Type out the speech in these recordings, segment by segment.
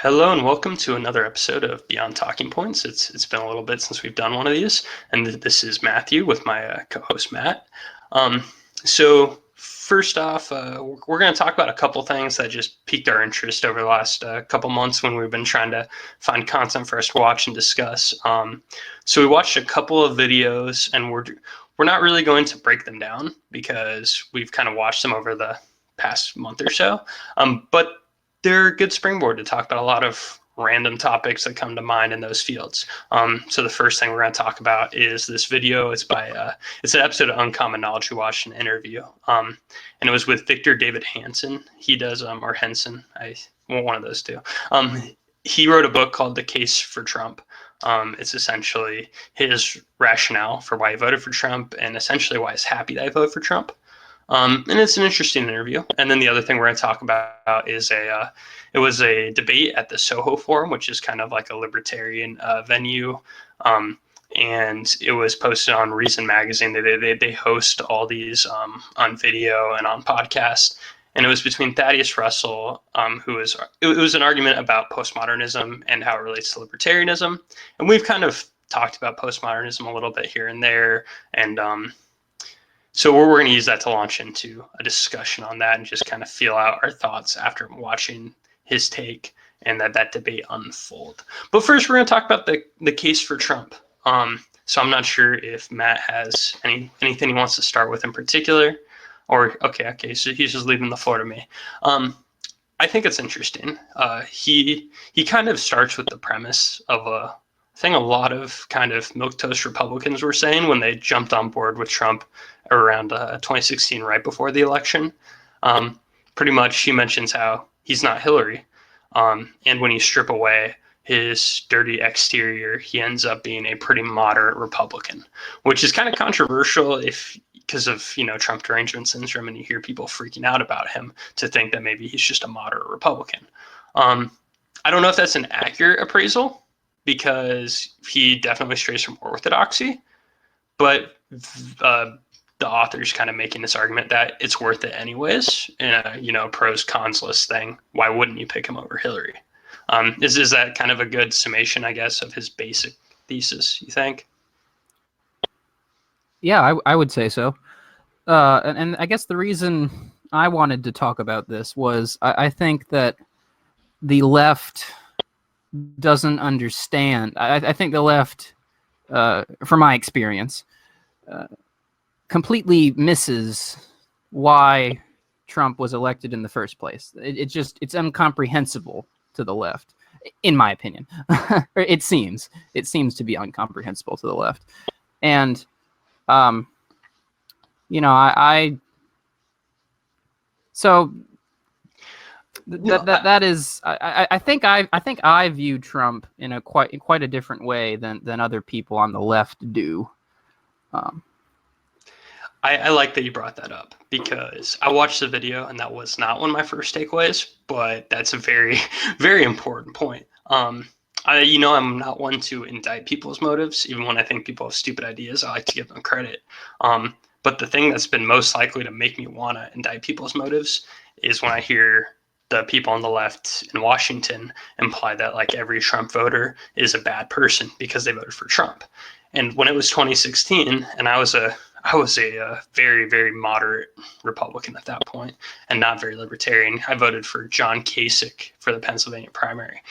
Hello and welcome to another episode of Beyond Talking Points. It's been a little bit since we've done one of these, and this is Matthew with my co-host Matt. So first off, we're going to talk about a couple things that just piqued our interest over the last couple months when we've been trying to find content for us to watch and discuss. So we watched a couple of videos, and we're not really going to break them down because we've kind of watched them over the past month or so. But they're a good springboard to talk about a lot of random topics that come to mind in those fields. So the first thing we're going to talk about is this video. It's an episode of Uncommon Knowledge. We watched an interview, and it was with Victor Davis Hanson. He does, or Henson. I want one of those two. He wrote a book called The Case for Trump. It's essentially his rationale for why he voted for Trump and essentially why he's happy that he voted for Trump. And it's an interesting interview. And then the other thing we're going to talk about is it was a debate at the Soho Forum, which is kind of like a libertarian venue. And it was posted on Reason Magazine. They host all these on video and on podcast. And it was between Thaddeus Russell, it was an argument about postmodernism and how it relates to libertarianism. And we've kind of talked about postmodernism a little bit here and there. And so we're going to use that to launch into a discussion on that and just kind of feel out our thoughts after watching his take and that debate unfold. But first, we're going to talk about the case for Trump. So I'm not sure if Matt has anything he wants to start with in particular, or okay. So he's just leaving the floor to me. I think it's interesting. He kind of starts with the premise of a thing a lot of kind of milquetoast Republicans were saying when they jumped on board with Trump around 2016, right before the election. Pretty much he mentions how he's not Hillary. And when you strip away his dirty exterior, he ends up being a pretty moderate Republican, which is kind of controversial because of, Trump derangement syndrome, and you hear people freaking out about him to think that maybe he's just a moderate Republican. I don't know if that's an accurate appraisal, because he definitely strays from orthodoxy, but the author's kind of making this argument that it's worth it anyways in a pros cons list thing. Why wouldn't you pick him over Hillary? Is that kind of a good summation, I guess, of his basic thesis, you think? Yeah, I would say so. And I guess the reason I wanted to talk about this was I think that the left doesn't understand. I think the left, from my experience, completely misses why Trump was elected in the first place. It's incomprehensible to the left, in my opinion. It seems to be incomprehensible to the left. And, so that is, I think I view Trump in a quite a different way than other people on the left do. I like that you brought that up, because I watched the video and that was not one of my first takeaways, but that's a very, very important point. I'm not one to indict people's motives. Even when I think people have stupid ideas, I like to give them credit. But the thing that's been most likely to make me want to indict people's motives is when I hear the people on the left in Washington imply that like every Trump voter is a bad person because they voted for Trump. And when it was 2016, and I was a very, very moderate Republican at that point and not very libertarian, I voted for John Kasich for the Pennsylvania primary,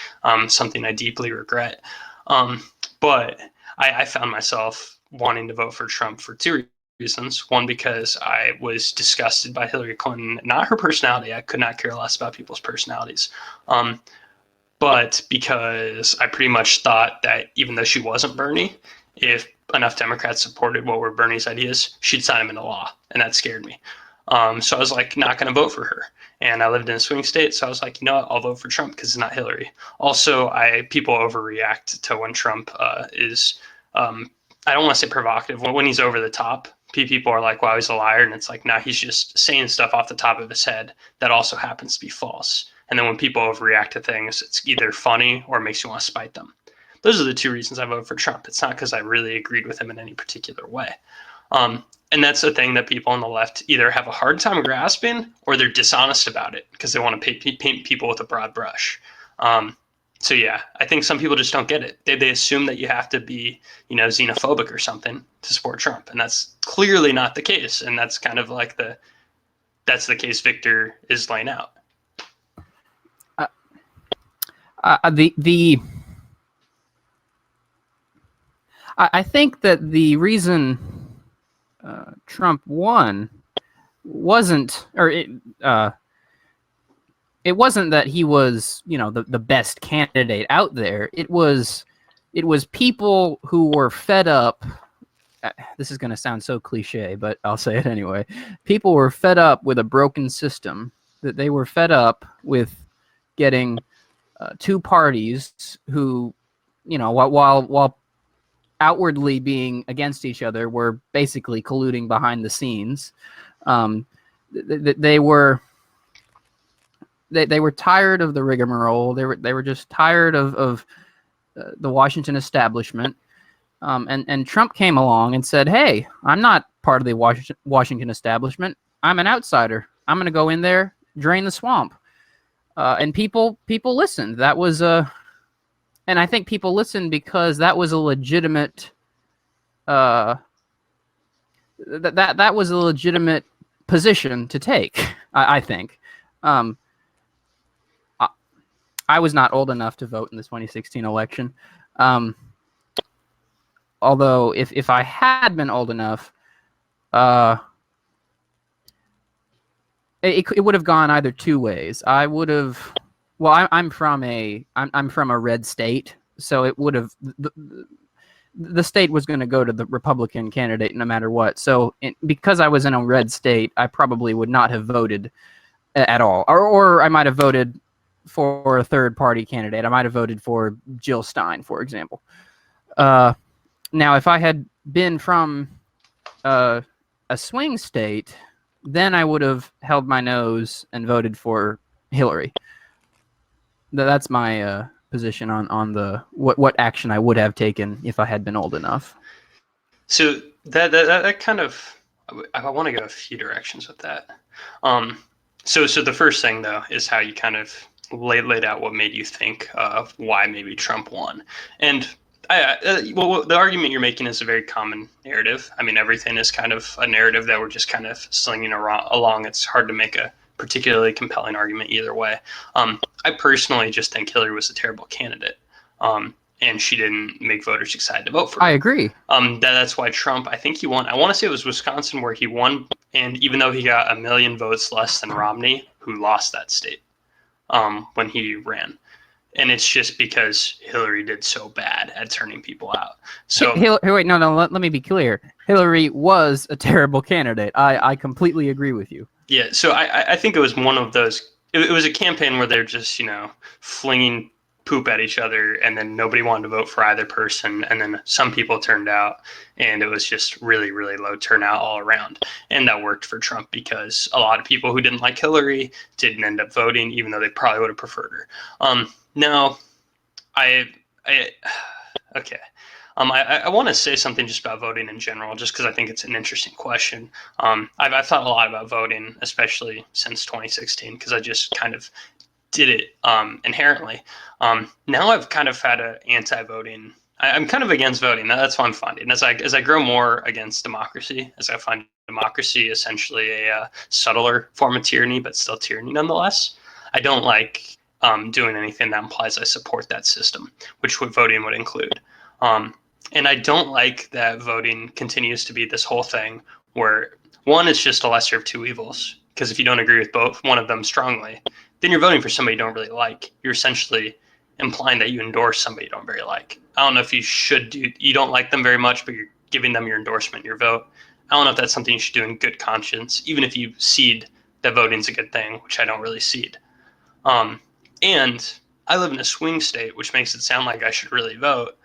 something I deeply regret. But I found myself wanting to vote for Trump for two reasons. One, because I was disgusted by Hillary Clinton, not her personality. I could not care less about people's personalities. But because I pretty much thought that even though she wasn't Bernie, if enough Democrats supported what were Bernie's ideas, she'd sign them into law. And that scared me. So I was like, not going to vote for her. And I lived in a swing state. So I was like, I'll vote for Trump because it's not Hillary. Also, people overreact to when Trump is, I don't want to say provocative. When he's over the top, people are like, wow, he's a liar. And it's like, nah, he's just saying stuff off the top of his head that also happens to be false. And then when people overreact to things, it's either funny or makes you want to spite them. Those are the two reasons I voted for Trump. It's not because I really agreed with him in any particular way. And that's the thing that people on the left either have a hard time grasping or they're dishonest about it because they want to paint people with a broad brush. So yeah, I think some people just don't get it. They assume that you have to be, xenophobic or something to support Trump, and that's clearly not the case. And that's kind of like that's the case Victor is laying out. I think that the reason Trump won wasn't, or it wasn't that he was, the best candidate out there. It was people who were fed up. This is going to sound so cliche, but I'll say it anyway. People were fed up with a broken system. That they were fed up with getting two parties who, while outwardly being against each other, were basically colluding behind the scenes. They were tired of the rigmarole. They were just tired of the Washington establishment. And Trump came along and said, "Hey, I'm not part of the Washington establishment. I'm an outsider. I'm going to go in there, drain the swamp." And people listened. That was and I think people listened because that was a legitimate. That was a legitimate position to take. I think. I was not old enough to vote in the 2016 election. Although if I had been old enough, it would have gone either two ways. I would have. Well, I'm from a red state, so it would have. The state was going to go to the Republican candidate no matter what. So because I was in a red state, I probably would not have voted at all, or I might have voted for a third party candidate. I might have voted for Jill Stein, for example. Now, if I had been from a swing state, then I would have held my nose and voted for Hillary. That's my position on the what action I would have taken if I had been old enough. So that kind of, I want to go a few directions with that. So the first thing though is how you kind of laid out what made you think of why maybe Trump won. And well, the argument you're making is a very common narrative. I mean, everything is kind of a narrative that we're just kind of slinging along. It's hard to make a particularly compelling argument either way. I personally just think Hillary was a terrible candidate, and she didn't make voters excited to vote for her. I agree. That's why Trump, I think he won. I want to say it was Wisconsin where he won, and even though he got 1 million votes less than Romney, who lost that state when he ran. And it's just because Hillary did so bad at turning people out. So wait, no, let me be clear. Hillary was a terrible candidate. I completely agree with you. Yeah, so I think it was one of those. It was a campaign where they're just flinging poop at each other, and then nobody wanted to vote for either person, and then some people turned out, and it was just really, really low turnout all around. And that worked for Trump because a lot of people who didn't like Hillary didn't end up voting, even though they probably would have preferred her. Now, I want to say something just about voting in general, just because I think it's an interesting question. I've thought a lot about voting, especially since 2016, because I just kind of did it inherently. Now I've kind of had an anti-voting. I'm kind of against voting. That's what I'm finding. As I grow more against democracy, as I find democracy essentially a subtler form of tyranny, but still tyranny nonetheless. I don't like doing anything that implies I support that system, which voting would include. And I don't like that voting continues to be this whole thing where one, it's just a lesser of two evils. Because if you don't agree with both one of them strongly, then you're voting for somebody you don't really like. You're essentially implying that you endorse somebody you don't very like. I don't know if you should do, you don't like them very much, but you're giving them your endorsement, your vote. I don't know if that's something you should do in good conscience, even if you cede that voting's a good thing, which I don't really cede. And I live in a swing state, which makes it sound like I should really vote.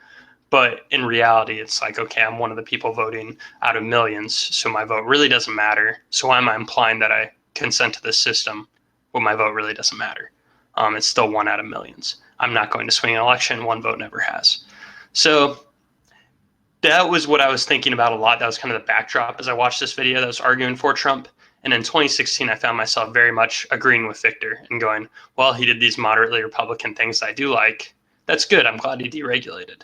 But in reality, it's like, okay, I'm one of the people voting out of millions, so my vote really doesn't matter. So why am I implying that I consent to this system when my vote really doesn't matter? It's still 1 out of millions. I'm not going to swing an election. One vote never has. So that was what I was thinking about a lot. That was kind of the backdrop as I watched this video that was arguing for Trump. And in 2016, I found myself very much agreeing with Victor and going, well, he did these moderately Republican things I do like. That's good. I'm glad he deregulated.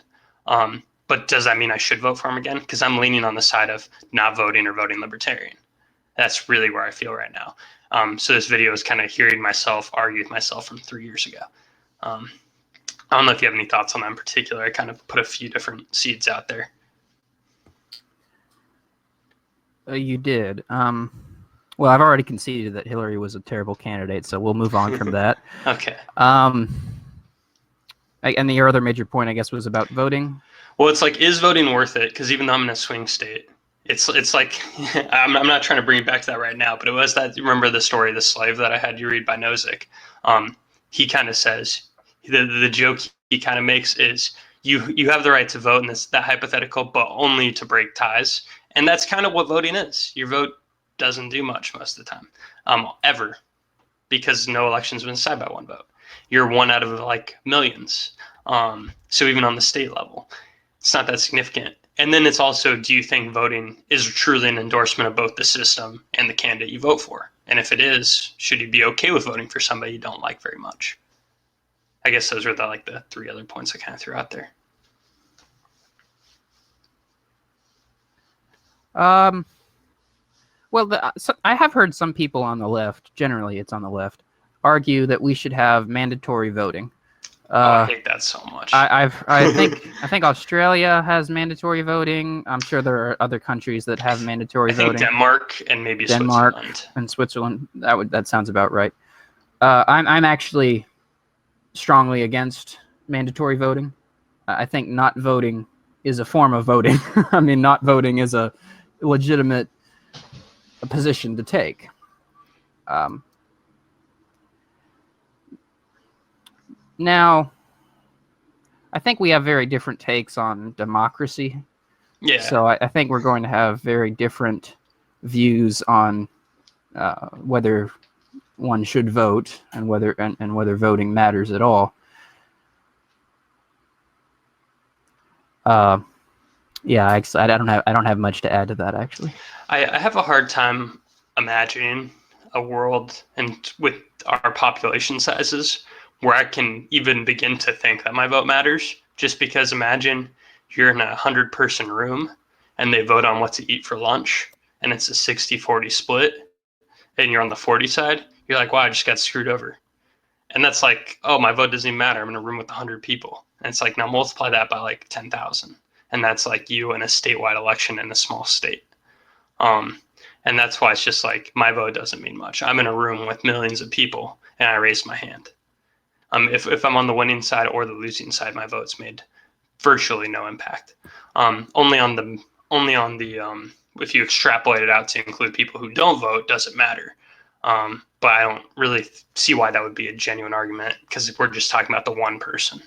But does that mean I should vote for him again? Because I'm leaning on the side of not voting or voting libertarian. That's really where I feel right now. So this video is kind of hearing myself argue with myself from 3 years ago. I don't know if you have any thoughts on that in particular. I kind of put a few different seeds out there. You did. Well, I've already conceded that Hillary was a terrible candidate, so we'll move on from that. Okay. And your other major point, I guess, was about voting. Well, it's like, is voting worth it? Because even though I'm in a swing state, it's like I'm not trying to bring it back to that right now, but it was that. Remember the story, The Slave, that I had you read by Nozick? He kind of says the joke he kind of makes is you have the right to vote in that hypothetical, but only to break ties, and that's kind of what voting is. Your vote doesn't do much most of the time, ever, because no election's been decided by one vote. You're one out of like millions. So even on the state level, it's not that significant. And then it's also, do you think voting is truly an endorsement of both the system and the candidate you vote for? And if it is, should you be okay with voting for somebody you don't like very much? I guess those are the three other points I kind of threw out there. Well, I have heard some people on the left, generally it's on the left, argue that we should have mandatory voting. I hate that so much. I think Australia has mandatory voting. I'm sure there are other countries that have mandatory voting. Denmark and maybe Denmark Switzerland. and Switzerland. That sounds about right. I'm actually strongly against mandatory voting. I think not voting is a form of voting. I mean, not voting is a legitimate position to take. Now, I think we have very different takes on democracy. Yeah. So I think we're going to have very different views on whether one should vote and whether voting matters at all. Yeah, I don't have much to add to that, actually. I have a hard time imagining a world and with our population sizes where I can even begin to think that my vote matters. Just because imagine you're in a 100-person room and they vote on what to eat for lunch and it's a 60-40 split and you're on the 40 side, you're like, wow, I just got screwed over. And that's like, oh, my vote doesn't even matter. I'm in a room with 100 people. And it's like, now multiply that by like 10,000. And that's like you in a statewide election in a small state. And that's why it's just like, my vote doesn't mean much. I'm in a room with millions of people and I raise my hand. If I'm on the winning side or the losing side, my vote's made virtually no impact. Only on the if you extrapolate it out to include people who don't vote, does it matter? But I don't really see why that would be a genuine argument, because we're just talking about the one person,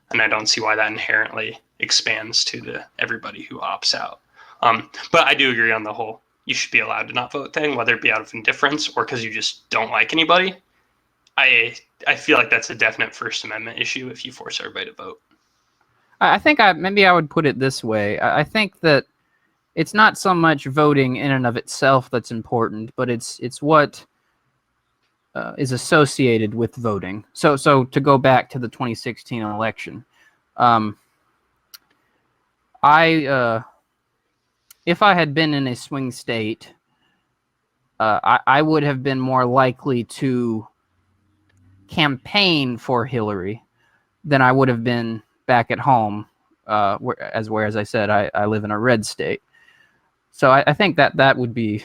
and I don't see why that inherently expands to everybody who opts out. But I do agree on the whole you should be allowed to not vote thing, whether it be out of indifference or because you just don't like anybody. I feel like that's a definite First Amendment issue if you force everybody to vote. I think maybe I would put it this way. I think that it's not so much voting in and of itself that's important, but it's what is associated with voting. So to go back to the 2016 election, if I had been in a swing state, I would have been more likely to campaign for Hillary than I would have been back at home, whereas I said I live in a red state. So I think that would be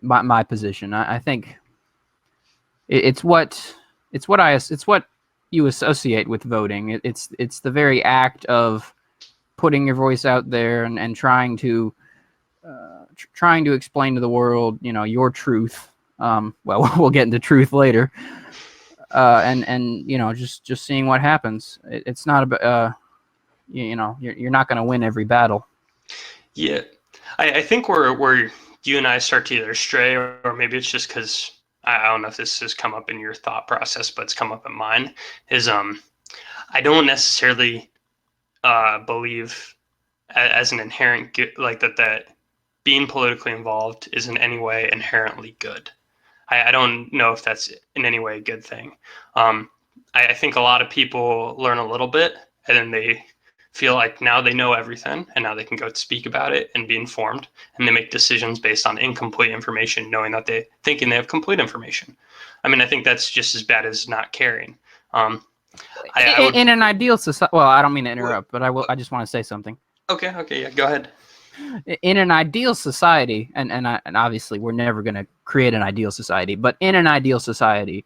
my position. I think it's what you associate with voting. It's the very act of putting your voice out there and trying to explain to the world, your truth. Well, we'll get into truth later. And just seeing what happens. It's not about you're not going to win every battle. Yeah, I think where you and I start to either stray, or maybe it's just because I don't know if this has come up in your thought process, but it's come up in mine. Is I don't necessarily believe as an inherent good, like that being politically involved is in any way inherently good. I don't know if that's in any way a good thing. I think a lot of people learn a little bit and then they feel like now they know everything, and now they can go speak about it and be informed, and they make decisions based on incomplete information, knowing that thinking they have complete information. I mean, I think that's just as bad as not caring. I would, in an ideal society, well, I don't mean to interrupt, but I just want to say something. okay, yeah, go ahead. In an ideal society, and obviously we're never going to create an ideal society, but in an ideal society,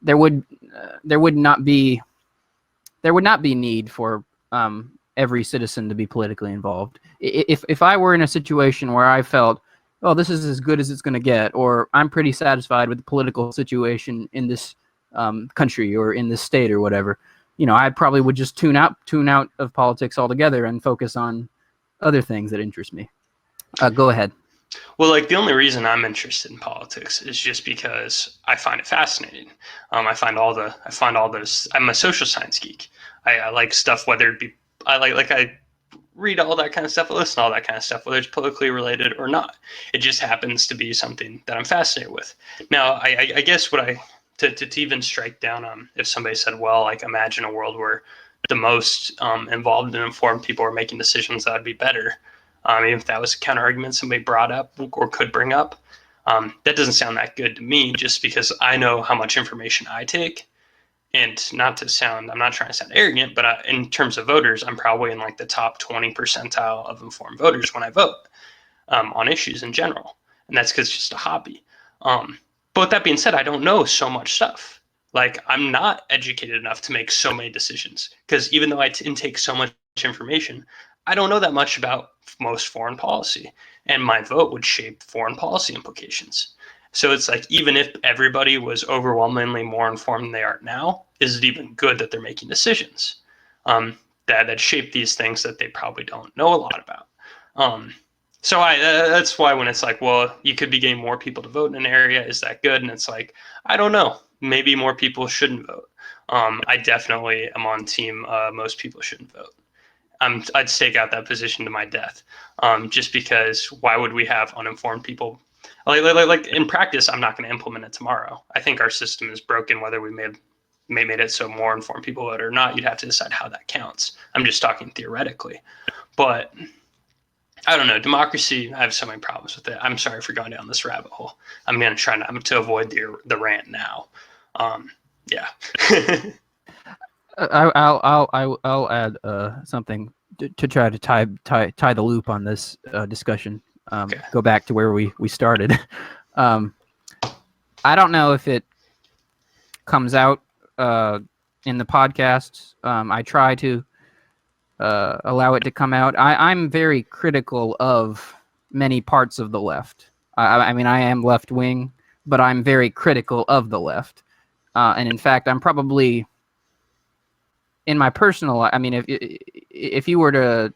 there would not be need for every citizen to be politically involved. If I were in a situation where I felt, oh, this is as good as it's going to get, or I'm pretty satisfied with the political situation in this country or in this state or whatever, I probably would just tune out of politics altogether and focus on other things that interest me. Go ahead. Well, like the only reason I'm interested in politics is just because I find it fascinating. I find all those. I'm a social science geek. I like stuff, whether it be I read all that kind of stuff, I listen to all that kind of stuff, whether it's politically related or not. It just happens to be something that I'm fascinated with. Now, I guess to even strike down if somebody said, well, like imagine a world where the most involved and informed people are making decisions, that would be better. Even if that was a counter argument somebody brought up or could bring up, that doesn't sound that good to me, just because I know how much information I take. And I'm not trying to sound arrogant, but in terms of voters, I'm probably in like the top 20 percentile of informed voters when I vote on issues in general. And that's because it's just a hobby. But with that being said, I don't know so much stuff. Like, I'm not educated enough to make so many decisions, because even though I intake so much information, I don't know that much about most foreign policy, and my vote would shape foreign policy implications. So it's like, even if everybody was overwhelmingly more informed than they are now, is it even good that they're making decisions that shape these things that they probably don't know a lot about? So that's why when it's like, well, you could be getting more people to vote in an area, is that good? And it's like, I don't know. Maybe more people shouldn't vote. I definitely am on team most people shouldn't vote. I'd stake out that position to my death, just because why would we have uninformed people? Like in practice, I'm not going to implement it tomorrow. I think our system is broken, whether we made it so more informed people vote or not. You'd have to decide how that counts. I'm just talking theoretically. But I don't know. Democracy, I have so many problems with it. I'm sorry for going down this rabbit hole. I'm going to try to avoid the rant now. Yeah. I'll add something to try to tie the loop on this discussion. Okay. Go back to where we started. I don't know if it comes out in the podcast. I try to allow it to come out. I'm very critical of many parts of the left. I mean, I am left wing, but I'm very critical of the left. And in fact, I'm probably, in my personal life, I mean, if you were to,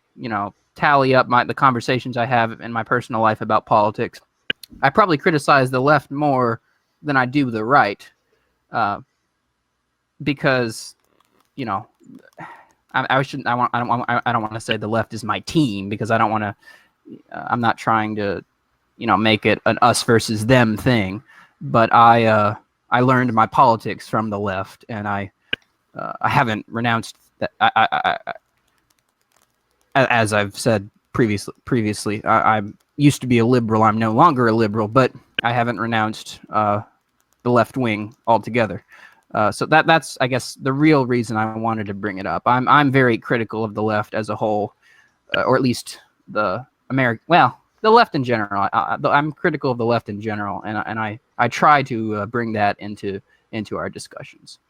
tally up the conversations I have in my personal life about politics, I probably criticize the left more than I do the right, because, I don't want to say the left is my team, because I don't want to. I'm not trying to, make it an us versus them thing. But I learned my politics from the left, and I haven't renounced that. As I've said previously, I used to be a liberal. I'm no longer a liberal, but I haven't renounced the left wing altogether. So that's, I guess, the real reason I wanted to bring it up. I'm very critical of the left as a whole, or at least the left in general. I'm critical of the left in general, and I try to bring that into our discussions.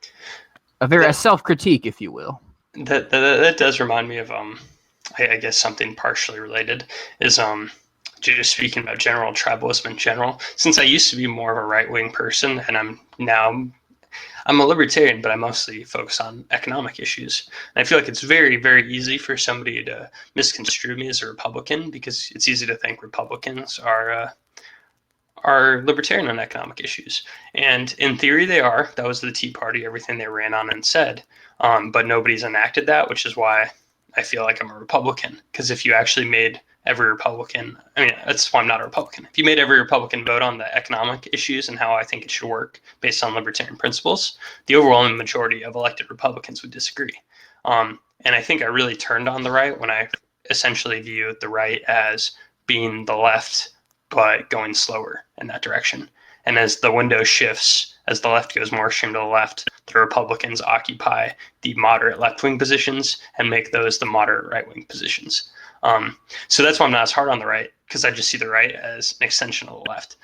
A self-critique, if you will. That does remind me of I guess something partially related is just speaking about general tribalism in general. Since I used to be more of a right-wing person, and I'm a libertarian, but I mostly focus on economic issues. And I feel like it's very, very easy for somebody to misconstrue me as a Republican, because it's easy to think Republicans are libertarian on economic issues. And in theory, they are. That was the Tea Party, everything they ran on and said. But nobody's enacted that, which is why I feel like I'm a Republican. Because if you actually made every Republican, that's why I'm not a Republican. If you made every Republican vote on the economic issues and how I think it should work based on libertarian principles, the overwhelming majority of elected Republicans would disagree. And I think I really turned on the right when I essentially viewed the right as being the left, but going slower in that direction. And as the window shifts, as the left goes more extreme to the left, the Republicans occupy the moderate left-wing positions and make those the moderate right-wing positions. So that's why I'm not as hard on the right, because I just see the right as an extension of the left.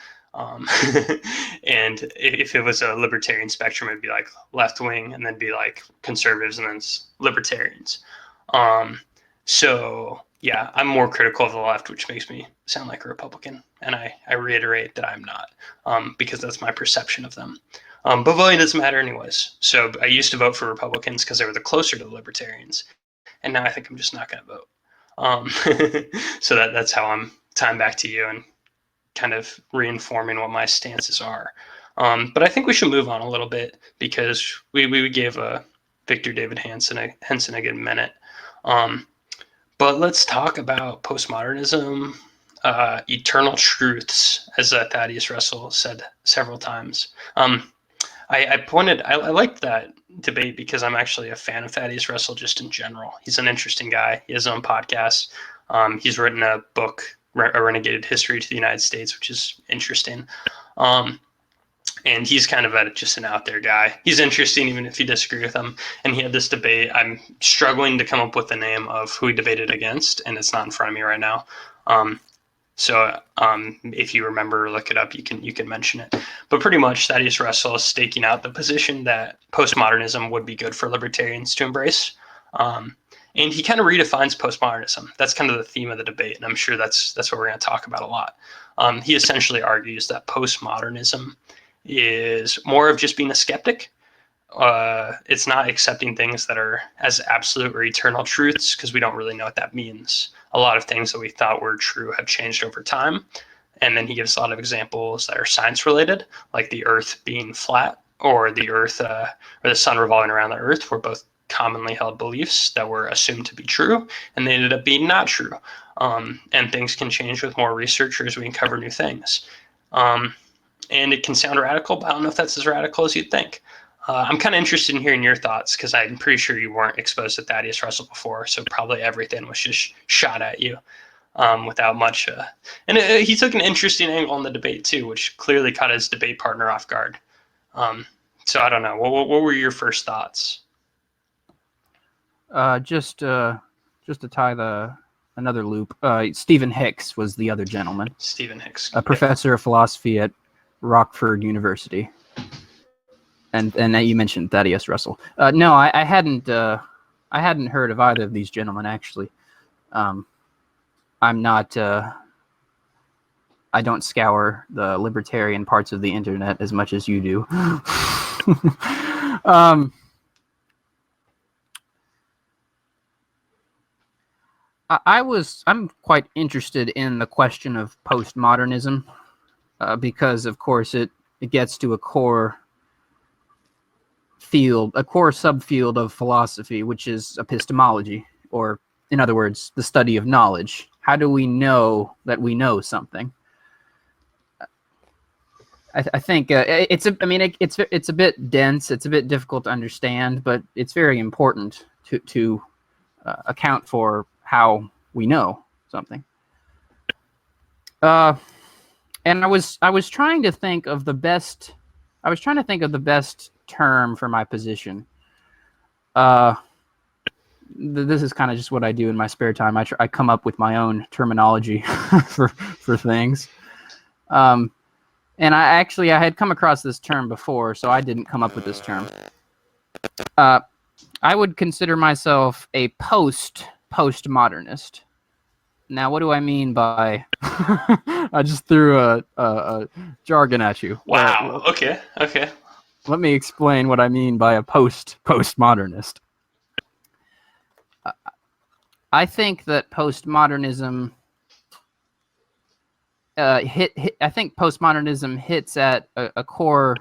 And if it was a libertarian spectrum, it'd be like left wing, and then be like conservatives, and then libertarians. So yeah, I'm more critical of the left, which makes me sound like a Republican, and I reiterate that I'm not, because that's my perception of them. But voting doesn't matter anyways. So I used to vote for Republicans because they were the closer to the libertarians, and now I think I'm just not going to vote. So that's how I'm tying back to you and kind of reinforming what my stances are. But I think we should move on a little bit, because we gave Victor Davis Hanson a good minute. But let's talk about postmodernism, eternal truths, as Thaddeus Russell said several times. I liked that debate because I'm actually a fan of Thaddeus Russell just in general. He's an interesting guy. He has his own podcast. He's written a book, A Renegated History to the United States, which is interesting. And he's kind of just an out there guy. He's interesting even if you disagree with him. And he had this debate. I'm struggling to come up with the name of who he debated against, and it's not in front of me right now. So if you remember, look it up. You can mention it. But pretty much, Thaddeus Russell is staking out the position that postmodernism would be good for libertarians to embrace. And he kind of redefines postmodernism. That's kind of the theme of the debate, and I'm sure that's what we're going to talk about a lot. He essentially argues that postmodernism is more of just being a skeptic. It's not accepting things that are as absolute or eternal truths, because we don't really know what that means. A lot of things that we thought were true have changed over time. And then he gives a lot of examples that are science related, like the Earth being flat, or the Earth or the sun revolving around the Earth, were both commonly held beliefs that were assumed to be true, and they ended up being not true. And things can change with more research as we uncover new things. And it can sound radical, but I don't know if that's as radical as you'd think. I'm kind of interested in hearing your thoughts, because I'm pretty sure you weren't exposed to Thaddeus Russell before, so probably everything was just shot at you without much. And he took an interesting angle on the debate too, which clearly caught his debate partner off guard. So I don't know. What were your first thoughts? Just to tie another loop, Stephen Hicks was the other gentleman. Stephen Hicks, a professor of philosophy at Rockford University. And you mentioned Thaddeus Russell. No, I hadn't heard of either of these gentlemen, actually. I'm not. I don't scour the libertarian parts of the internet as much as you do. I'm quite interested in the question of postmodernism, because, of course, it gets to a core subfield of philosophy, which is epistemology, or, in other words, the study of knowledge. How do we know that we know something? I think it's a bit dense. It's a bit difficult to understand, but it's very important to account for how we know something. And I was trying to think of the best. I was trying to think of the best term for my position. This is kind of just what I do in my spare time. I come up with my own terminology for things. And I had come across this term before, so I didn't come up with this term. I would consider myself a postmodernist. Now, what do I mean by? I just threw a jargon at you. Wow. Okay. Let me explain what I mean by a postmodernist. I think that postmodernism I think postmodernism hits at a core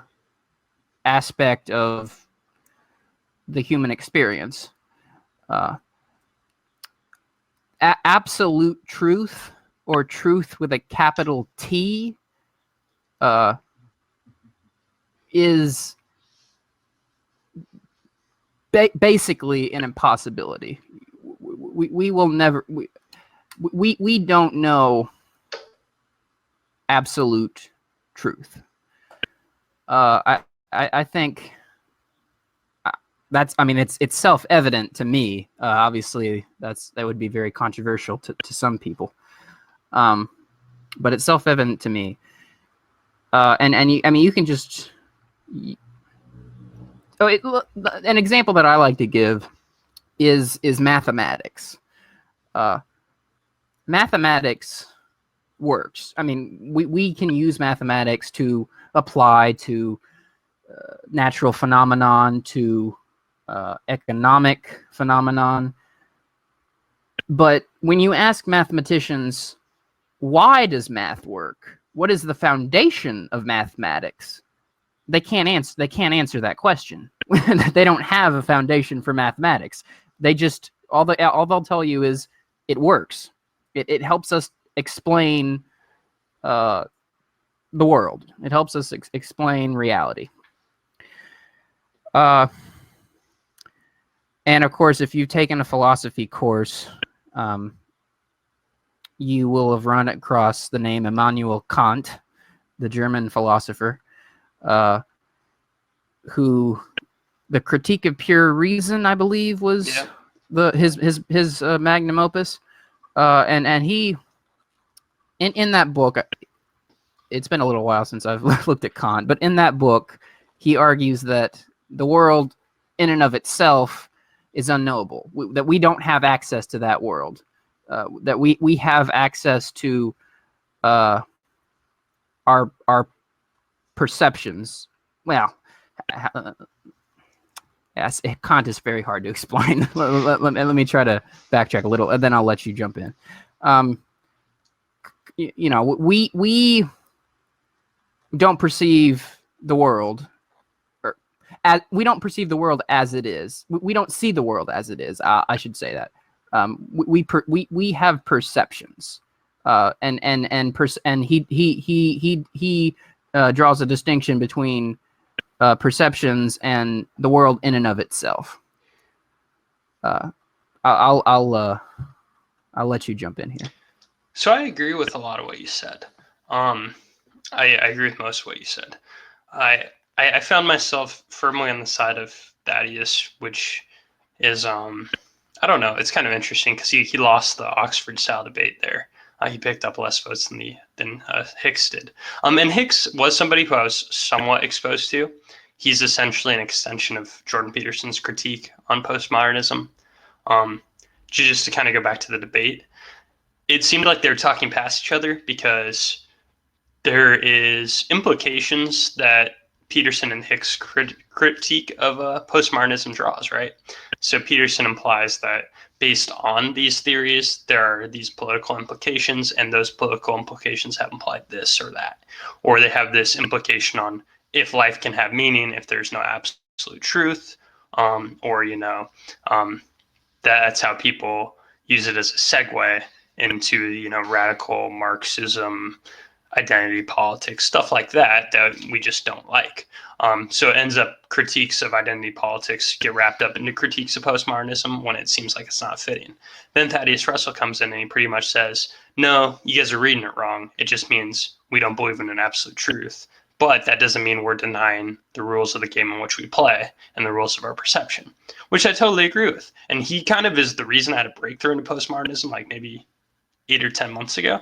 aspect of the human experience. Absolute truth, or truth with a capital T, is basically an impossibility. We will never we don't know absolute truth. I think that's, I mean, it's self-evident to me. Obviously, that would be very controversial to some people, but it's self-evident to me. And you, I mean, you can just. An example that I like to give is mathematics. Mathematics works. I mean, we can use mathematics to apply to natural phenomenon, to economic phenomenon. But when you ask mathematicians, why does math work? What is the foundation of mathematics? They can't answer that question. They don't have a foundation for mathematics. They just all they'll tell you is it works. It helps us explain the world. It helps us explain reality. And of course, if you've taken a philosophy course, you will have run across the name Immanuel Kant, the German philosopher, who the Critique of Pure Reason, I believe, was his magnum opus, and he in that book. It's been a little while since I've looked at Kant, but in that book, he argues that the world, in and of itself, is unknowable. That we don't have access to that world. That we have access to our perceptions. Well, yes, Kant is very hard to explain. Let me try to backtrack a little, and then I'll let you jump in. You know, we don't perceive the world, or we don't perceive the world as it is. We don't see the world as it is. I should say that. We have perceptions, and he draws a distinction between perceptions and the world in and of itself. I'll let you jump in here. So I agree with a lot of what you said. I agree with most of what you said. I found myself firmly on the side of Thaddeus, which is I don't know. It's kind of interesting because he lost the Oxford style debate there. He picked up less votes than Hicks did. And Hicks was somebody who I was somewhat exposed to. He's essentially an extension of Jordan Peterson's critique on postmodernism. Just to kind of go back to the debate, it seemed like they were talking past each other because there is implications that Peterson and Hicks' critique of postmodernism draws, right? So Peterson implies that based on these theories, there are these political implications, and those political implications have implied this or that. Or they have this implication on if life can have meaning, if there's no absolute truth, or, that's how people use it as a segue into, radical Marxism, identity politics, stuff like that we just don't like. So it ends up critiques of identity politics get wrapped up into critiques of postmodernism when it seems like it's not fitting. Then Thaddeus Russell comes in and he pretty much says, no, you guys are reading it wrong. It just means we don't believe in an absolute truth. But that doesn't mean we're denying the rules of the game in which we play and the rules of our perception, which I totally agree with. And he kind of is the reason I had a breakthrough into postmodernism, like maybe 8 or 10 months ago,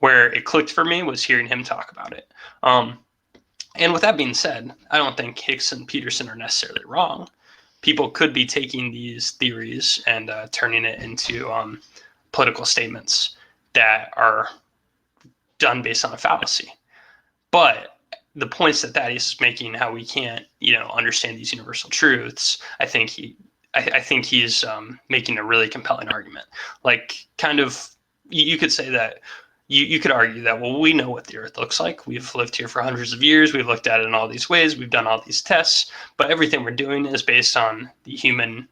where it clicked for me was hearing him talk about it. And with that being said, I don't think Hicks and Peterson are necessarily wrong. People could be taking these theories and turning it into political statements that are done based on a fallacy. But the points that Thaddeus is making, how we can't, understand these universal truths, I think he's making a really compelling argument. Like, kind of, you could say that. You could argue that, well, we know what the Earth looks like. We've lived here for hundreds of years. We've looked at it in all these ways. We've done all these tests. But everything we're doing is based on the human,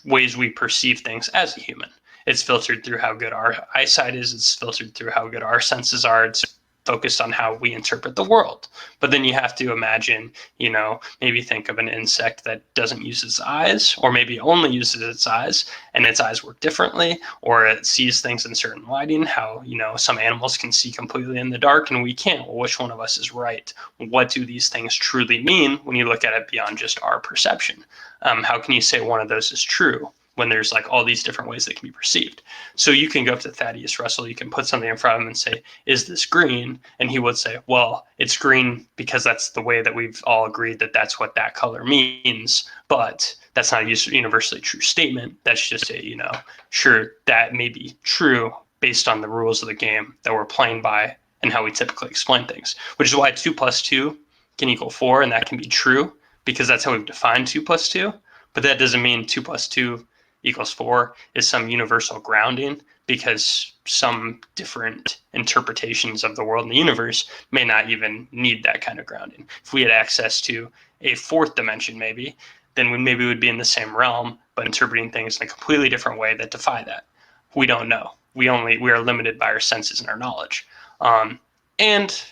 ways we perceive things as a human. It's filtered through how good our eyesight is. It's filtered through how good our senses are. It's focused on how we interpret the world. But then you have to imagine, maybe think of an insect that doesn't use its eyes, or maybe only uses its eyes, and its eyes work differently, or it sees things in certain lighting, how, some animals can see completely in the dark and we can't. Well, which one of us is right? What do these things truly mean when you look at it beyond just our perception? How can you say one of those is true when there's like all these different ways that can be perceived? So you can go up to Thaddeus Russell, you can put something in front of him and say, is this green? And he would say, well, it's green because that's the way that we've all agreed that that's what that color means. But that's not a universally true statement. That's just a, sure, that may be true based on the rules of the game that we're playing by and how we typically explain things, which is why 2 plus 2 can equal 4, and that can be true because that's how we've defined 2 plus 2. But that doesn't mean 2 plus 2 equals 4 is some universal grounding, because some different interpretations of the world and the universe may not even need that kind of grounding. If we had access to a 4th dimension, maybe, then we would be in the same realm, but interpreting things in a completely different way that defy that. We don't know. We are limited by our senses and our knowledge. And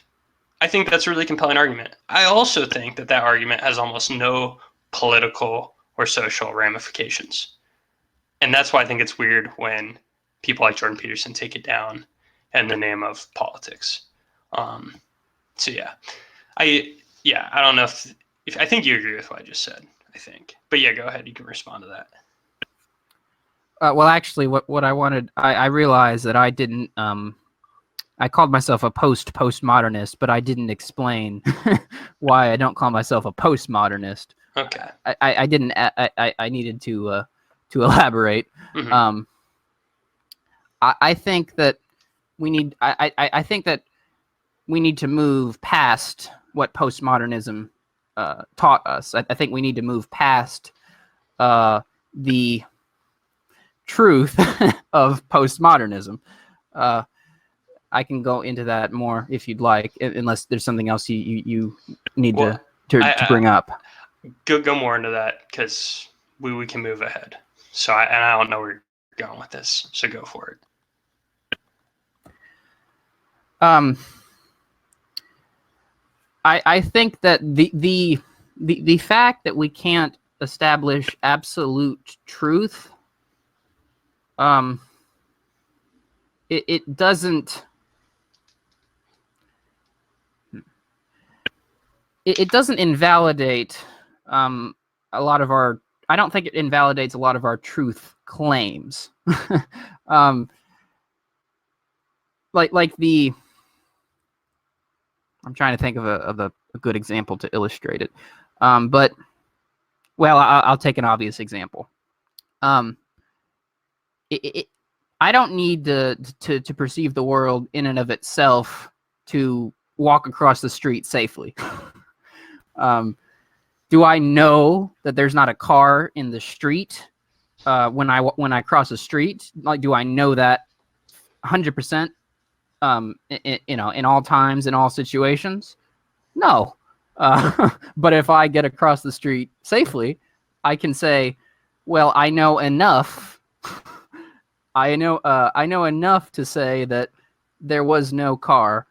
I think that's a really compelling argument. I also think that argument has almost no political or social ramifications. And that's why I think it's weird when people like Jordan Peterson take it down in the name of politics. So yeah, I don't know if I think you agree with what I just said, I think. But yeah, go ahead. You can respond to that. Well, actually, what I wanted, I realized that I didn't, I called myself a postmodernist, but I didn't explain why I don't call myself a postmodernist. Okay. I didn't, I needed to elaborate. Mm-hmm. I think that we need, I think that we need to move past what postmodernism taught us. I think we need to move past the truth of postmodernism. I can go into that more if you'd like, unless there's something else you need to bring up. Go more into that, because we can move ahead. So I don't know where you're going with this, so go for it. I think that the fact that we can't establish absolute truth, it doesn't invalidate a lot of our. I don't think it invalidates a lot of our truth claims. Like the. I'm trying to think of a good example to illustrate it. But I'll take an obvious example. I don't need to perceive the world in and of itself to walk across the street safely. Do I know that there's not a car in the street when I cross the street? Like, do I know that 100%? In all times, in all situations? No. But if I get across the street safely, I can say, well, I know enough. I know enough to say that there was no car.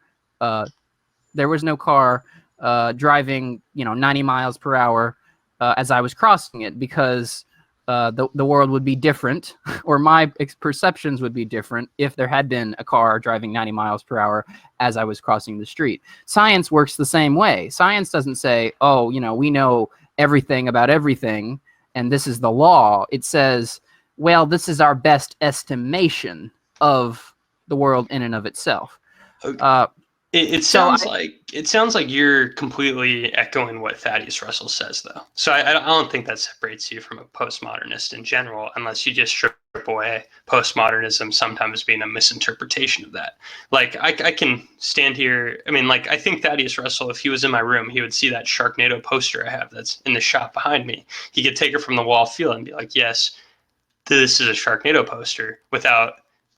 Driving, 90 miles per hour as I was crossing it, because the world would be different, or my perceptions would be different if there had been a car driving 90 miles per hour as I was crossing the street. Science works the same way. Science doesn't say, oh, we know everything about everything, and this is the law. It says, well, this is our best estimation of the world in and of itself. Okay. It sounds like you're completely echoing what Thaddeus Russell says, though. So I don't think that separates you from a postmodernist in general, unless you just strip away postmodernism sometimes being a misinterpretation of that. Like, I can stand here. I mean, like, I think Thaddeus Russell, if he was in my room, he would see that Sharknado poster I have that's in the shop behind me. He could take it from the wall, feel it, and be like, yes, this is a Sharknado poster, without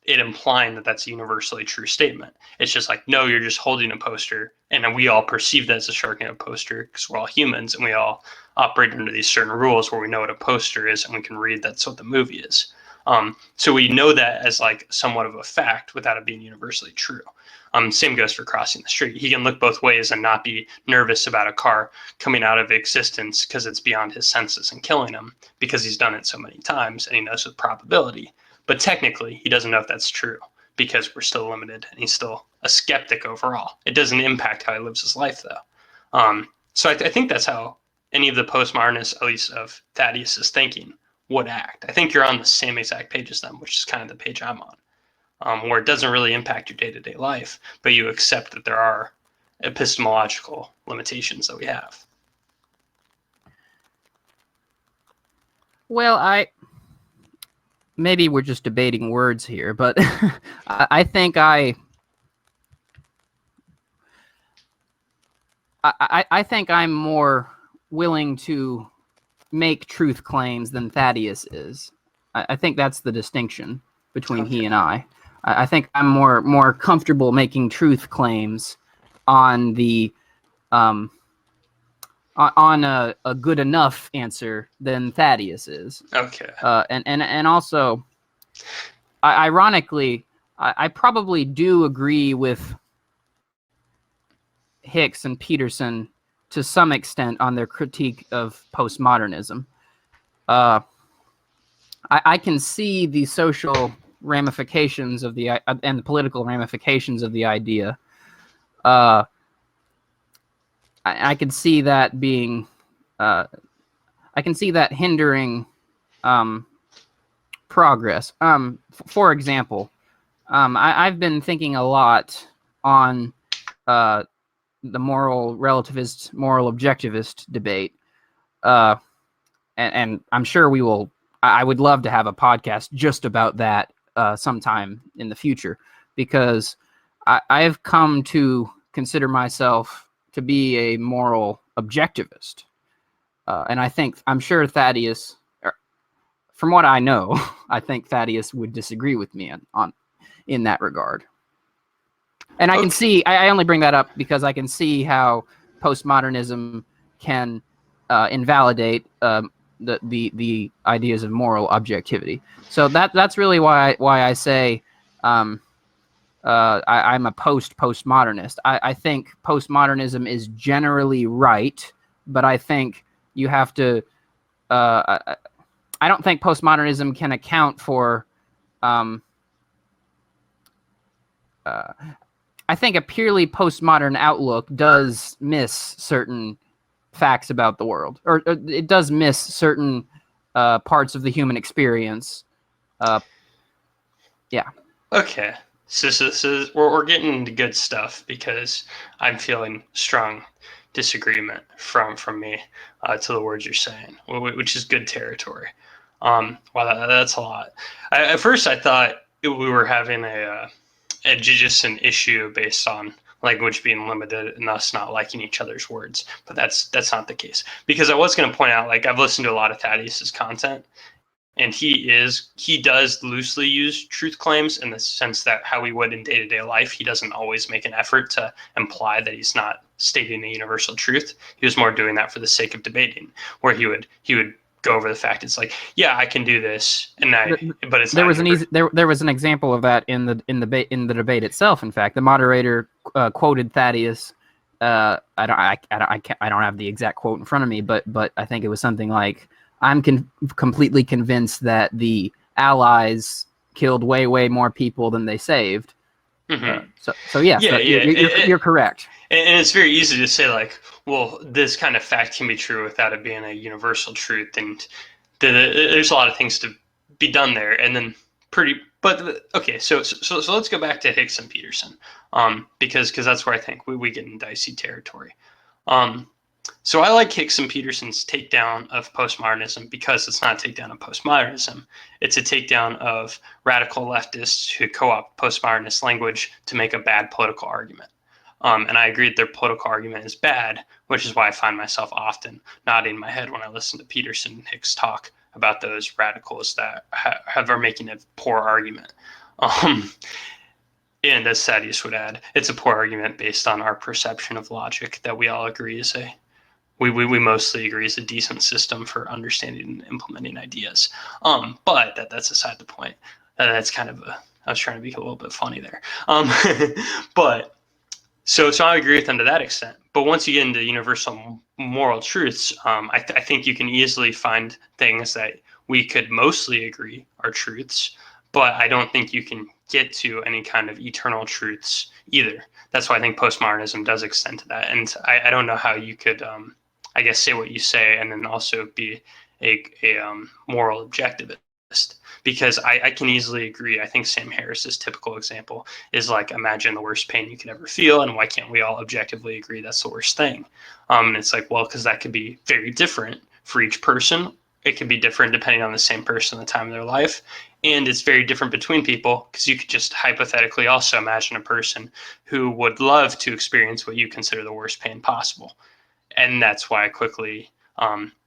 it implying that that's a universally true statement. It's just like, no, you're just holding a poster, and we all perceive that as a Sharknado poster because we're all humans and we all operate under these certain rules where we know what a poster is and we can read that's what the movie is. So we know that as like somewhat of a fact without it being universally true. Same goes for crossing the street. He can look both ways and not be nervous about a car coming out of existence because it's beyond his senses and killing him, because he's done it so many times and he knows with probability. But technically, he doesn't know if that's true because we're still limited and he's still a skeptic overall. It doesn't impact how he lives his life, though. So I think that's how any of the postmodernists, at least of Thaddeus's thinking, would act. I think you're on the same exact page as them, which is kind of the page I'm on, where it doesn't really impact your day-to-day life, but you accept that there are epistemological limitations that we have. Well, maybe we're just debating words here, but I think I think I'm more willing to make truth claims than Thaddeus is. I think that's the distinction between he and I. I think I'm more comfortable making truth claims on the on a good enough answer than Thaddeus is. Okay. And also, ironically, I probably do agree with Hicks and Peterson to some extent on their critique of postmodernism. I can see the social ramifications of and the political ramifications of the idea. I can see that being, I can see that hindering progress. For example, I've been thinking a lot on the moral relativist, moral objectivist debate. And I'm sure we will, I would love to have a podcast just about that sometime in the future, because I've come to consider myself to be a moral objectivist. And I'm sure Thaddeus, from what I know, I think Thaddeus would disagree with me in that regard. And I can see, I only bring that up because I can see how postmodernism can invalidate the ideas of moral objectivity. So that's really why I say I'm a postmodernist. I think postmodernism is generally right, but I think you have to. I don't think postmodernism can account for. I think a purely postmodern outlook does miss certain facts about the world, or it does miss certain parts of the human experience. Yeah. Okay. So we're getting into good stuff, because I'm feeling strong disagreement from me to the words you're saying, which is good territory. Wow, that's a lot. At first, I thought we were having just an issue based on language being limited and us not liking each other's words, but that's not the case. Because I was going to point out, like, I've listened to a lot of Thaddeus's content, and he does loosely use truth claims in the sense that how he would in day-to-day life, he doesn't always make an effort to imply that he's not stating a universal truth. He was more doing that for the sake of debating, where he would go over the fact it's like, yeah, I can do this, but it's there not was there was an example of that in the debate itself. In fact, the moderator quoted Thaddeus. I don't have the exact quote in front of me, but I think it was something like, "I'm completely convinced that the Allies killed way more people than they saved." Mm-hmm. You're correct. And it's very easy to say, like, well, this kind of fact can be true without it being a universal truth, and there's a lot of things to be done there. And then okay, so let's go back to Hicks and Peterson, because that's where I think we get in dicey territory. So I like Hicks and Peterson's takedown of postmodernism because it's not a takedown of postmodernism. It's a takedown of radical leftists who co-opt postmodernist language to make a bad political argument. And I agree that their political argument is bad, which is why I find myself often nodding my head when I listen to Peterson and Hicks talk about those radicals that are making a poor argument. And as Thaddeus would add, it's a poor argument based on our perception of logic that we all agree is we mostly agree is a decent system for understanding and implementing ideas. But that's aside the point. That's kind of a I was trying to be a little bit funny there. But so I agree with them to that extent. But once you get into universal moral truths, I think you can easily find things that we could mostly agree are truths, but I don't think you can get to any kind of eternal truths either. That's why I think postmodernism does extend to that. And I don't know how you could, I guess, say what you say and then also be a moral objectivist. Because I can easily agree. I think Sam Harris's typical example is like, imagine the worst pain you could ever feel, and why can't we all objectively agree that's the worst thing? And it's like, well, because that could be very different for each person. It could be different depending on the same person at the time of their life. And it's very different between people because you could just hypothetically also imagine a person who would love to experience what you consider the worst pain possible. And that's why I quickly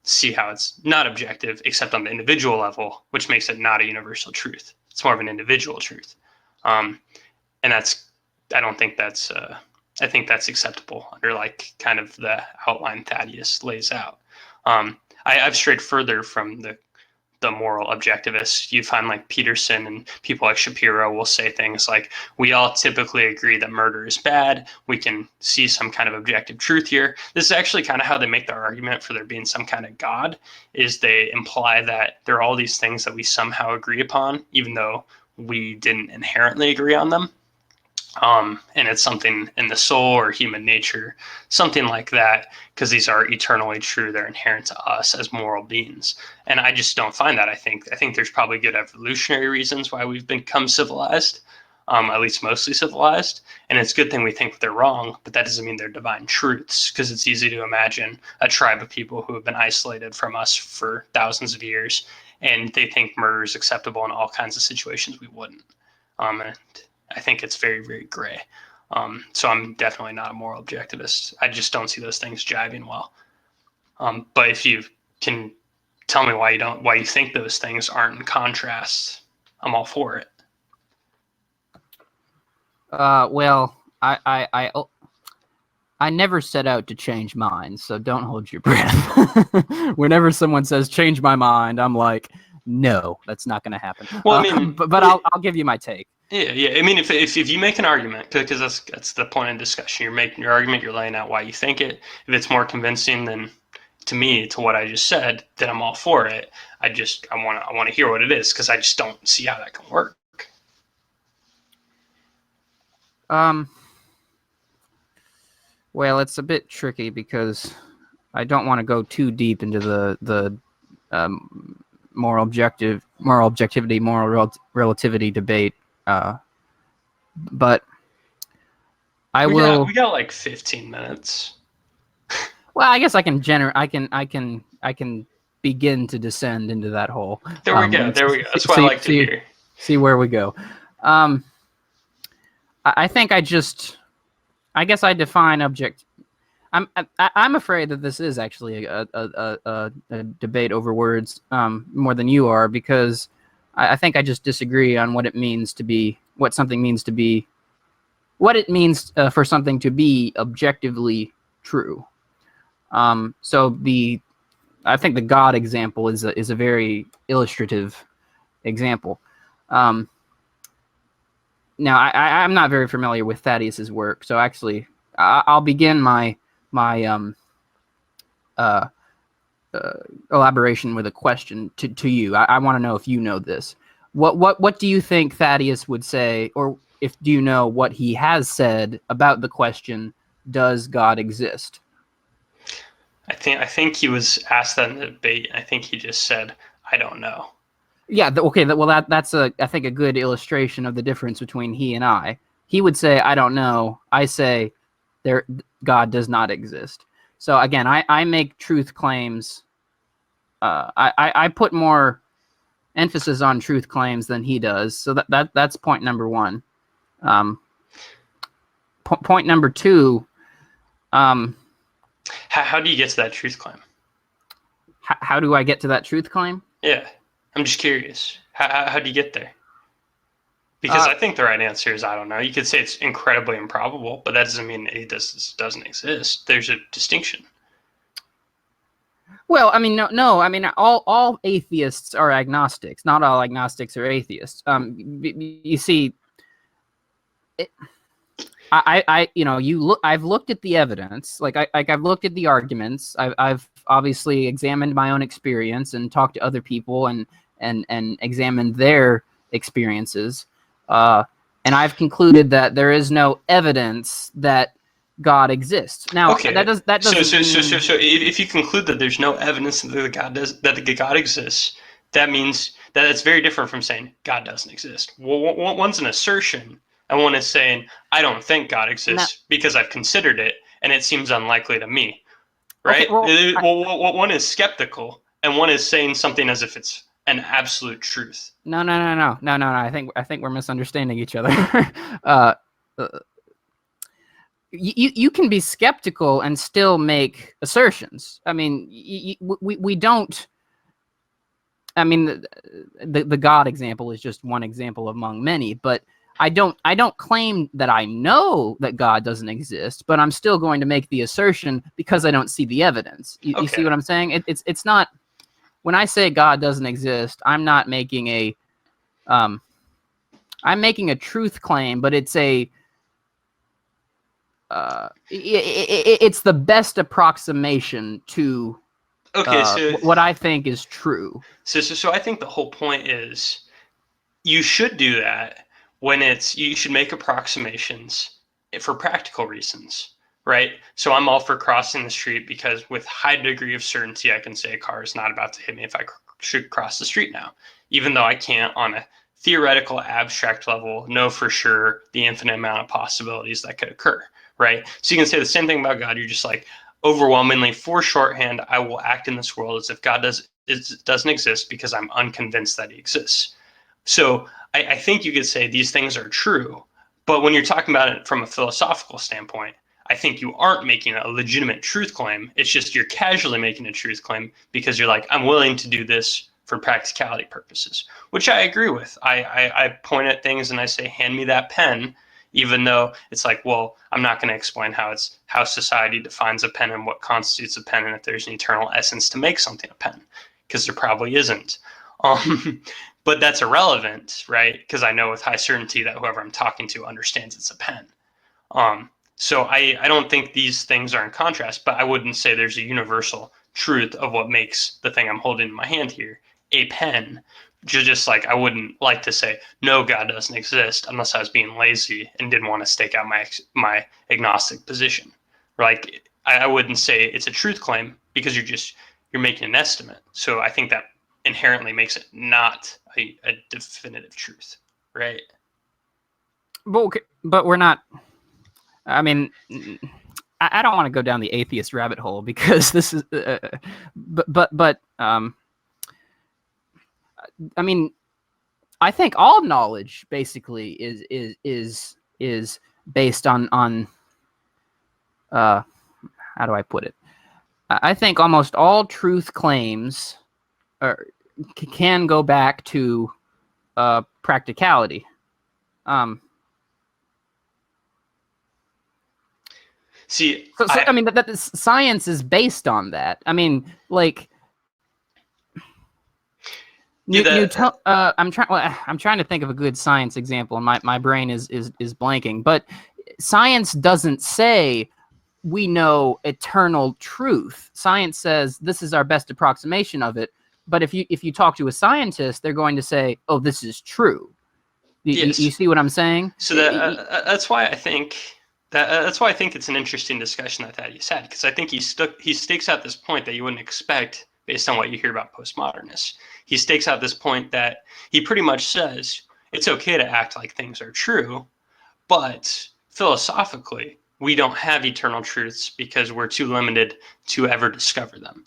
see how it's not objective, except on the individual level, which makes it not a universal truth. It's more of an individual truth. And that's, I don't think that's, I think that's acceptable under like kind of the outline Thaddeus lays out. I've strayed further from the moral objectivists. You find like Peterson and people like Shapiro will say things like, we all typically agree that murder is bad. We can see some kind of objective truth here. This is actually kind of how they make their argument for there being some kind of God, is they imply that there are all these things that we somehow agree upon, even though we didn't inherently agree on them. And it's something in the soul or human nature, something like that, because these are eternally true. They're inherent to us as moral beings. And I just don't find that. I think there's probably good evolutionary reasons why we've become civilized, at least mostly civilized. And it's a good thing we think they're wrong, but that doesn't mean they're divine truths, because it's easy to imagine a tribe of people who have been isolated from us for thousands of years, and they think murder is acceptable in all kinds of situations we wouldn't. And I think it's very, very gray. So I'm definitely not a moral objectivist. I just don't see those things jiving well. But if you can tell me why you think those things aren't in contrast, I'm all for it. Well, I never set out to change minds, so don't hold your breath. Whenever someone says change my mind, I'm like, no, that's not going to happen. Well, I mean, but I'll give you my take. Yeah. I mean, if you make an argument, because that's the point of discussion. You're making your argument. You're laying out why you think it. If it's more convincing than to me to what I just said, then I'm all for it. I want to hear what it is, because I just don't see how that can work. Well, it's a bit tricky because I don't want to go too deep into the moral objectivity, moral relativity debate. But I will. We got like 15 minutes. Well, I guess I can begin to descend into that hole. There we go. That's what I like to hear. See where we go. I think I guess I define object. I'm afraid that this is actually a debate over words more than you are, because I think I just disagree on what it means to be, what something means to be, what it means for something to be objectively true. So I think the God example is a very illustrative example. Now I'm not very familiar with Thaddeus's work, so actually I'll begin my elaboration with a question to you. I want to know if you know this. What do you think Thaddeus would say, or if do you know what he has said about the question, does God exist? I think he was asked that in the debate. I think he just said, I don't know. Yeah, okay. Well, that's I think a good illustration of the difference between he and I. He would say, I don't know. I say, God does not exist. So again, I make truth claims. I put more emphasis on truth claims than he does. So that's point number one. Point number two. How do you get to that truth claim? How do I get to that truth claim? Yeah, I'm just curious. How do you get there? Because I think the right answer is I don't know. You could say it's incredibly improbable, but that doesn't mean it doesn't exist. There's a distinction. Well, I mean, no. I mean, all atheists are agnostics. Not all agnostics are atheists. You see, I've looked at the evidence. I've looked at the arguments. I've obviously examined my own experience and talked to other people and examined their experiences. And I've concluded that there is no evidence that God exists. Now, Okay. that doesn't mean... So if you conclude that there's no evidence that the God exists, that means that it's very different from saying God doesn't exist. Well, one's an assertion, and one is saying I don't think God exists because I've considered it, and it seems unlikely to me. Right? Okay, One is skeptical, and one is saying something as if it's an absolute truth. No. I think we're misunderstanding each other. uh, you can be skeptical and still make assertions. I mean, we don't. I mean, the God example is just one example among many, but I don't claim that I know that God doesn't exist, but I'm still going to make the assertion because I don't see the evidence. You see what I'm saying? It's not, when I say God doesn't exist, I'm not making I'm making a truth claim, but it's it's the best approximation to what I think is true. So I think the whole point is you should do that when you should make approximations for practical reasons, right? So I'm all for crossing the street because with high degree of certainty, I can say a car is not about to hit me if I should cross the street now, even though I can't on a theoretical abstract level know for sure the infinite amount of possibilities that could occur, right? So you can say the same thing about God. You're just like, overwhelmingly for shorthand, I will act in this world as if God doesn't exist because I'm unconvinced that he exists. So I think you could say these things are true, but when you're talking about it from a philosophical standpoint, I think you aren't making a legitimate truth claim. It's just you're casually making a truth claim because you're like, I'm willing to do this for practicality purposes, which I agree with. I point at things and I say, hand me that pen, even though it's like, well, I'm not going to explain how society defines a pen and what constitutes a pen and if there's an eternal essence to make something a pen, because there probably isn't. But that's irrelevant, right? Because I know with high certainty that whoever I'm talking to understands it's a pen. So I don't think these things are in contrast, but I wouldn't say there's a universal truth of what makes the thing I'm holding in my hand here a pen. Just like I wouldn't like to say, no, God doesn't exist unless I was being lazy and didn't want to stake out my agnostic position. Like I wouldn't say it's a truth claim because you're making an estimate. So I think that inherently makes it not a definitive truth, right? But we're not. I mean, I don't want to go down the atheist rabbit hole because this is. But I mean, I think all knowledge basically is based on how do I put it? I think almost all truth claims can go back to practicality. See, I mean that science is based on that. I mean, like. I'm trying to think of a good science example, and my brain is blanking. But science doesn't say we know eternal truth. Science says this is our best approximation of it. But if you talk to a scientist, they're going to say, "Oh, this is true." Yes. You see what I'm saying? So that's why I think it's an interesting discussion that Thaddeus had, because I think he stakes out this point that you wouldn't expect based on what you hear about postmodernists. He stakes out this point that he pretty much says it's okay to act like things are true, but philosophically, we don't have eternal truths because we're too limited to ever discover them.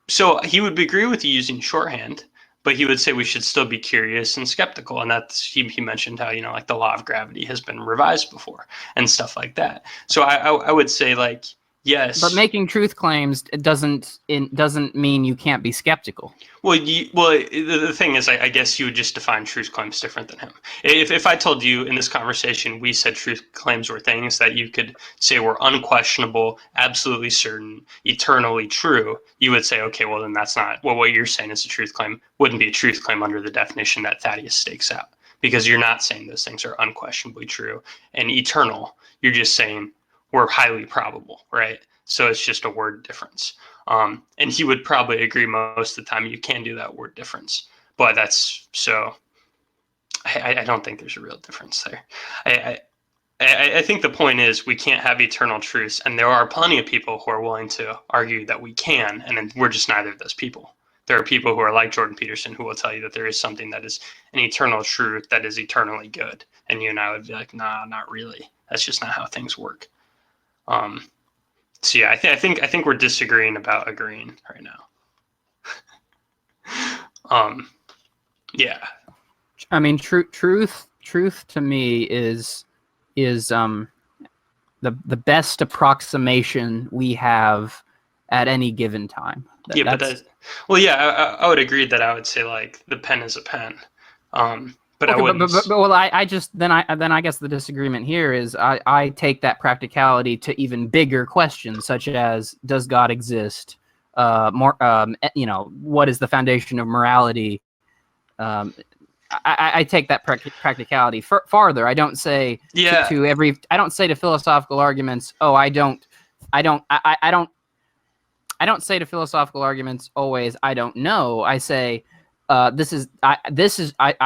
So he would agree with you using shorthand, but he would say we should still be curious and skeptical. And that's, he mentioned how, like the law of gravity has been revised before and stuff like that. So I would say, like, Yes. But making truth claims doesn't mean you can't be skeptical. Well, the thing is, I guess you would just define truth claims different than him. If I told you in this conversation we said truth claims were things that you could say were unquestionable, absolutely certain, eternally true, you would say, okay, well then that's not, well, what you're saying is a truth claim wouldn't be a truth claim under the definition that Thaddeus stakes out, because you're not saying those things are unquestionably true and eternal. You're just saying we're highly probable, right? So it's just a word difference. And he would probably agree most of the time you can do that word difference. But that's so. I don't think there's a real difference there. I think the point is we can't have eternal truths, and there are plenty of people who are willing to argue that we can, and we're just neither of those people. There are people who are like Jordan Peterson who will tell you that there is something that is an eternal truth that is eternally good, and you and I would be like, nah, not really. That's just not how things work. So yeah, I think we're disagreeing about agreeing right now. Yeah. I mean, truth to me is the best approximation we have at any given time. I would agree that I would say like the pen is a pen. But okay, I wouldn't. Well, I guess the disagreement here is I take that practicality to even bigger questions, such as does God exist? What is the foundation of morality? I take that practicality farther. I don't say I don't say to philosophical arguments. I don't say to philosophical arguments always. I don't know. I say I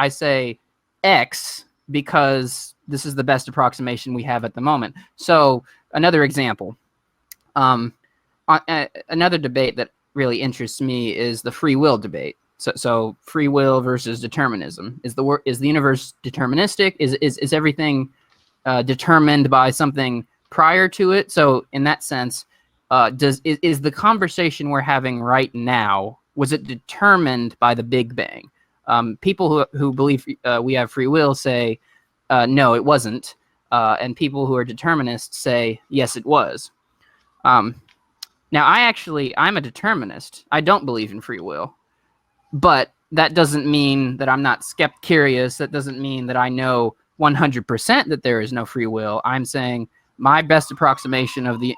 say X because this is the best approximation we have at the moment. So another example, another debate that really interests me is the free will debate. So free will versus determinism. Is the universe deterministic? Is everything determined by something prior to it? So in that sense, is the conversation we're having right now, was it determined by the Big Bang? People who believe we have free will say no, it wasn't, and people who are determinists say yes, it was. Now I'm a determinist. I don't believe in free will. But that doesn't mean that I'm not curious. That doesn't mean that I know 100% that there is no free will. I'm saying my best approximation of the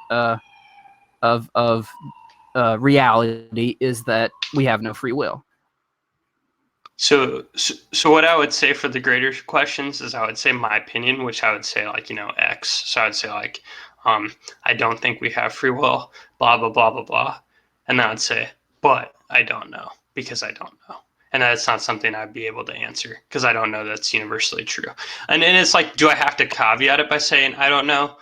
reality is that we have no free will. So what I would say for the greater questions is I would say my opinion, which I would say like, X. So I would say like, I don't think we have free will, blah, blah, blah, blah, blah. And I would say, but I don't know. Because I don't know. And that's not something I'd be able to answer because I don't know that's universally true. And it's like, do I have to caveat it by saying I don't know?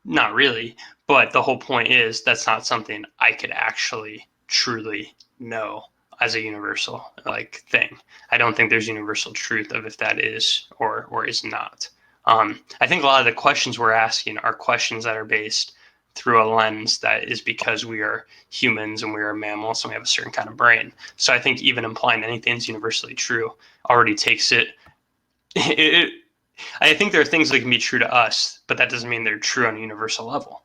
Not really. But the whole point is that's not something I could actually truly know as a universal like thing. I don't think there's universal truth of if that is or is not. I think a lot of the questions we're asking are questions that are based through a lens that is because we are humans and we are mammals and we have a certain kind of brain. So I think even implying anything's universally true already takes it. I think there are things that can be true to us, but that doesn't mean they're true on a universal level.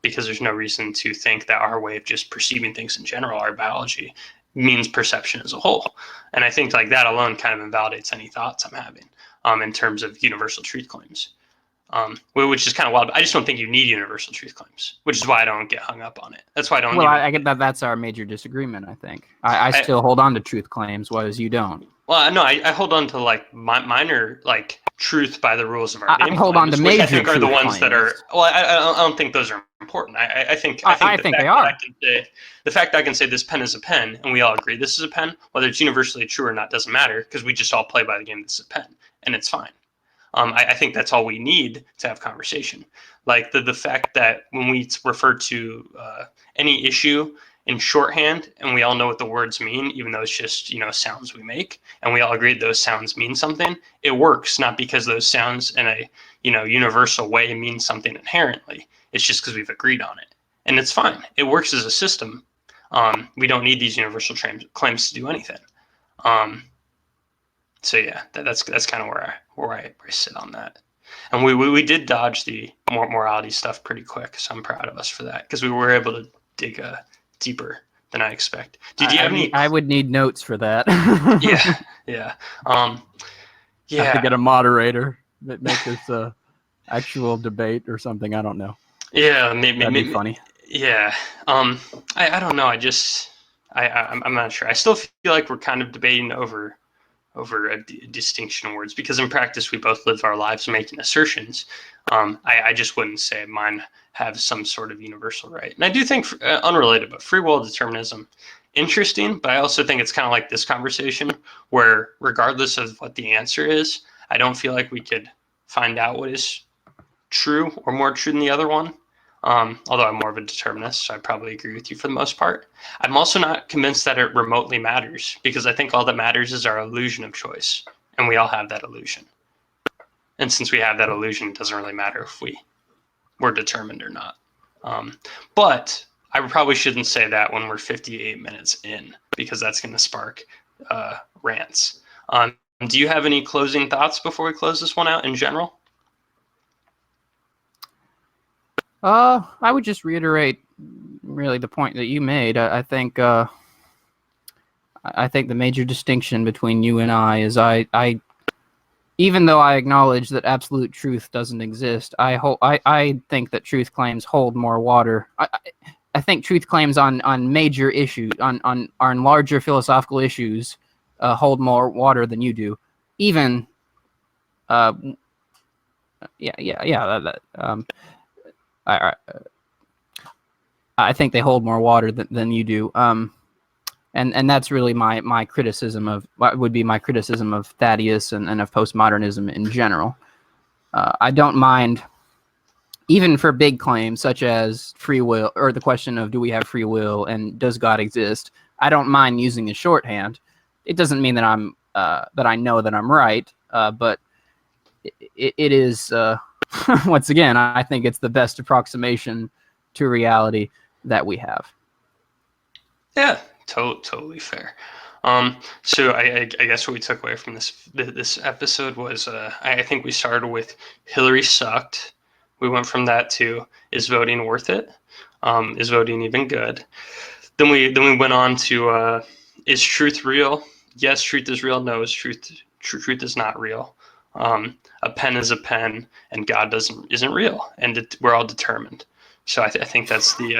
Because there's no reason to think that our way of just perceiving things in general, our biology, means perception as a whole. And I think like that alone kind of invalidates any thoughts I'm having in terms of universal truth claims. Which is kind of wild. I just don't think you need universal truth claims, which is why I don't get hung up on it. That's why I don't. Well, I get that. That's our major disagreement. I think I still hold on to truth claims, whereas you don't. Well, no, I hold on to like minor like truth by the rules of our game. I hold on to major. Which I think are the ones claims. that are. Well, I don't think those are important. I think they are. The fact that I can say this pen is a pen, and we all agree this is a pen, whether it's universally true or not, doesn't matter because we just all play by the game. This is a pen, and it's fine. I think that's all we need to have conversation. Like the fact that when we refer to any issue in shorthand and we all know what the words mean, even though it's just, sounds we make, and we all agree those sounds mean something, it works, not because those sounds in a, universal way mean something inherently. It's just because we've agreed on it. And it's fine. It works as a system. We don't need these universal claims to do anything. So yeah, that's kind of where I sit on that. And we did dodge the morality stuff pretty quick, so I'm proud of us for that, because we were able to dig deeper than I expect. Did you have any? I would need notes for that. Yeah, yeah, Have to yeah, get a moderator that make this actual debate or something. I don't know. yeah. That'd be funny. Yeah. I don't know. I'm not sure. I still feel like we're kind of debating over a distinction in words, because in practice we both live our lives making assertions. I just wouldn't say mine have some sort of universal right. And I do think, unrelated, but free will determinism, interesting, but I also think it's kind of like this conversation where, regardless of what the answer is, I don't feel like we could find out what is true or more true than the other one. Although I'm more of a determinist, so I probably agree with you for the most part. I'm also not convinced that it remotely matters, because I think all that matters is our illusion of choice, and we all have that illusion. And since we have that illusion, it doesn't really matter if we're determined or not. But I probably shouldn't say that when we're 58 minutes in, because that's going to spark rants. Do you have any closing thoughts before we close this one out in general? I would just reiterate really the point that you made. I think the major distinction between you and I is I even though I acknowledge that absolute truth doesn't exist, I think that truth claims hold more water. I think truth claims on major issues, on larger philosophical issues, hold more water than you do. Even, I think they hold more water than you do. And that's really my criticism of what would be my criticism of Thaddeus and of postmodernism in general. I don't mind, even for big claims such as free will, or the question of do we have free will and does God exist. I don't mind using the shorthand. It doesn't mean that I know that I'm right, but it is once again, I think it's the best approximation to reality that we have. Yeah, totally fair. So I guess what we took away from this episode was, I think we started with Hillary sucked. We went from that to, is voting worth it? Is voting even good? Then we went on to, is truth real? Yes, truth is real. No, truth is not real. A pen is a pen, and God isn't real, and we're all determined. So I think that's the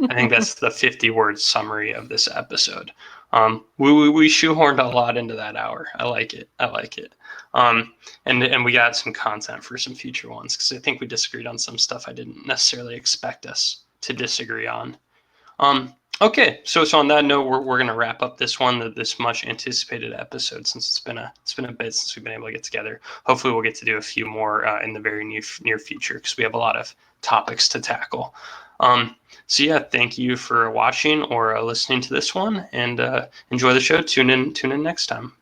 I think that's the 50-word summary of this episode. We shoehorned a lot into that hour. I like it. And we got some content for some future ones, because I think we disagreed on some stuff I didn't necessarily expect us to disagree on. Okay, so on that note, we're gonna wrap up this much anticipated episode, since it's been a bit since we've been able to get together. Hopefully, we'll get to do a few more in the very near future, because we have a lot of topics to tackle. So yeah, thank you for watching or listening to this one, and enjoy the show. Tune in next time.